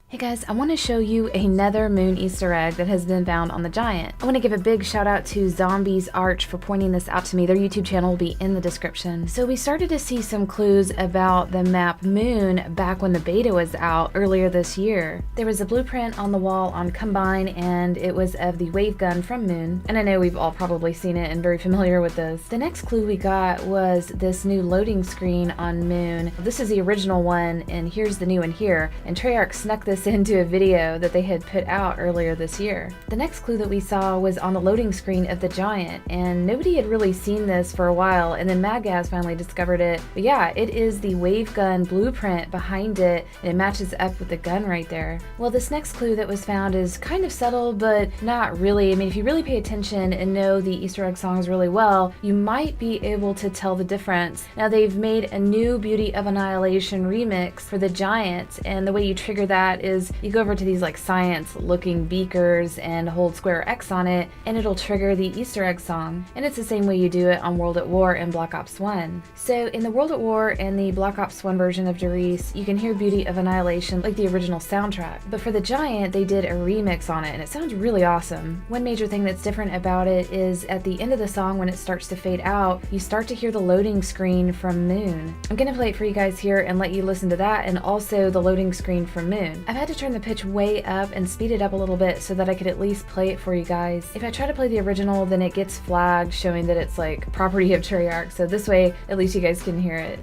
Hey guys, I want to show you another moon Easter egg that has been found on the Giant. I want to give a big shout out to Zombies Arch for pointing this out to me. Their YouTube channel will be in the description. So we started to see some clues about the map Moon back when the beta was out earlier this year. There was a blueprint on the wall on Combine and it was of the wave gun from Moon. And I know we've all probably seen it and very familiar with this. The next clue we got was this new loading screen on Moon. This is the original one and here's the new one here. And Treyarch snuck this into a video that they had put out earlier this year. The next clue that we saw was on the loading screen of the Giant, and nobody had really seen this for a while, and then MadGaz finally discovered it. But yeah, it is the wave gun blueprint behind it, and it matches up with the gun right there. Well, this next clue that was found is kind of subtle, but not really. I mean, if you really pay attention and know the Easter egg songs really well, you might be able to tell the difference. Now, they've made a new Beauty of Annihilation remix for the Giant, and the way you trigger that is you go over to these like science looking beakers and hold square X on it and it'll trigger the Easter egg song. And it's the same way you do it on World at War and Black Ops 1. So in the World at War and the Black Ops 1 version of Darice, you can hear Beauty of Annihilation like the original soundtrack. But for the Giant, they did a remix on it and it sounds really awesome. One major thing that's different about it is at the end of the song when it starts to fade out, you start to hear the loading screen from Moon. I'm gonna play it for you guys here and let you listen to that and also the loading screen from Moon. I've had to turn the pitch way up and speed it up a little bit so that I could at least play it for you guys. If I try to play the original, then it gets flagged showing that it's like property of Treyarch, so this way at least you guys can hear it.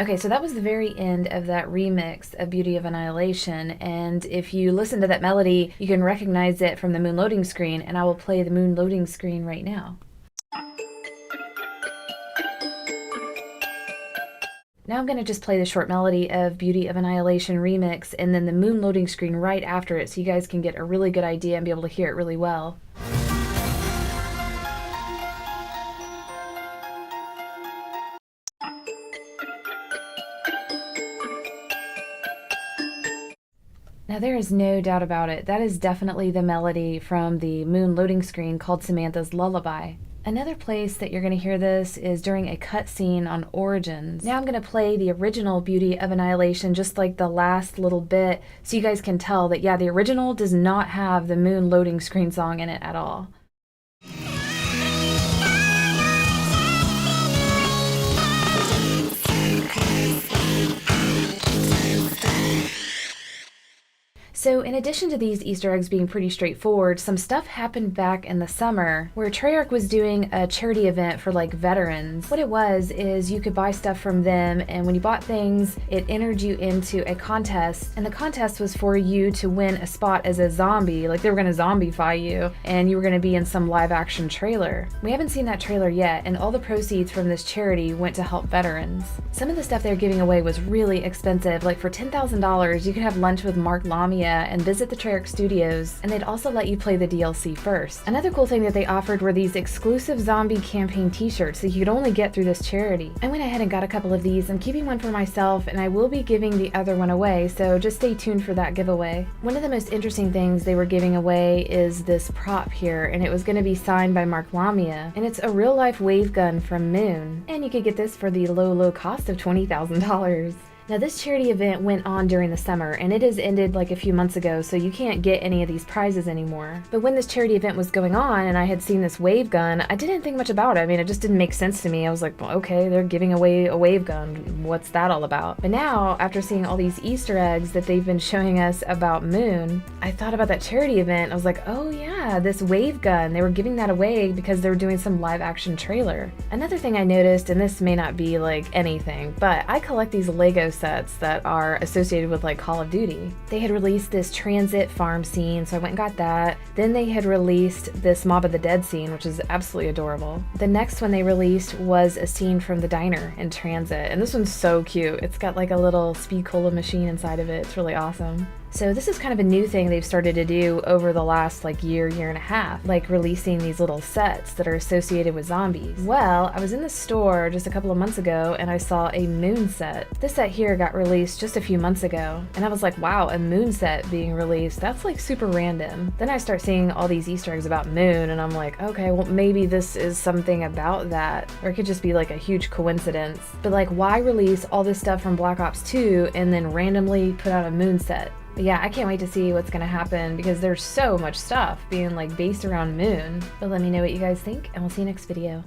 Okay, so that was the very end of that remix of Beauty of Annihilation, and if you listen to that melody, you can recognize it from the Moon loading screen, and I will play the Moon loading screen right now. Now I'm going to just play the short melody of Beauty of Annihilation remix, and then the Moon loading screen right after it, so you guys can get a really good idea and be able to hear it really well. Now there is no doubt about it, that is definitely the melody from the Moon loading screen called Samantha's Lullaby. Another place that you're going to hear this is during a cutscene on Origins. Now I'm going to play the original Beauty of Annihilation just like the last little bit so you guys can tell that yeah, the original does not have the Moon loading screen song in it at all. So in addition to these Easter eggs being pretty straightforward, some stuff happened back in the summer where Treyarch was doing a charity event for like veterans. What it was is you could buy stuff from them, and when you bought things, it entered you into a contest, and the contest was for you to win a spot as a zombie, like they were gonna zombify you, and you were gonna be in some live action trailer. We haven't seen that trailer yet, and all the proceeds from this charity went to help veterans. Some of the stuff they're giving away was really expensive, like for $10,000 you could have lunch with Mark Lamia and visit the Treyarch studios, and they'd also let you play the DLC first. Another cool thing that they offered were these exclusive zombie campaign t-shirts that you could only get through this charity. I went ahead and got a couple of these. I'm keeping one for myself and I will be giving the other one away, so just stay tuned for that giveaway. One of the most interesting things they were giving away is this prop here, and it was going to be signed by Mark Lamia, and it's a real life wave gun from Moon, and you could get this for the low cost of $20,000. Now this charity event went on during the summer and it has ended like a few months ago, so you can't get any of these prizes anymore. But when this charity event was going on and I had seen this wave gun, I didn't think much about it. I mean, it just didn't make sense to me. I was like, well, okay, they're giving away a wave gun. What's that all about? But now, after seeing all these Easter eggs that they've been showing us about Moon, I thought about that charity event. I was like, oh yeah, this wave gun. They were giving that away because they were doing some live action trailer. Another thing I noticed, and this may not be like anything, but I collect these Lego sets that are associated with like Call of Duty. They had released this transit farm scene, so I went and got that. Then they had released this Mob of the Dead scene, which is absolutely adorable. The next one they released was a scene from the diner in Transit, and this one's so cute. It's got like a little speed cola machine inside of it. It's really awesome. So this is kind of a new thing they've started to do over the last like year and a half, like releasing these little sets that are associated with zombies. Well, I was in the store just a couple of months ago and I saw a moon set. This set here got released just a few months ago, and I was like, wow, a moon set being released, that's like super random. Then I start seeing all these Easter eggs about moon, and I'm like, okay, well maybe this is something about that, or it could just be like a huge coincidence. But like, why release all this stuff from Black Ops 2 and then randomly put out a moon set? But yeah, I can't wait to see what's gonna happen because there's so much stuff being like based around moon. But let me know what you guys think, and we'll see you next video.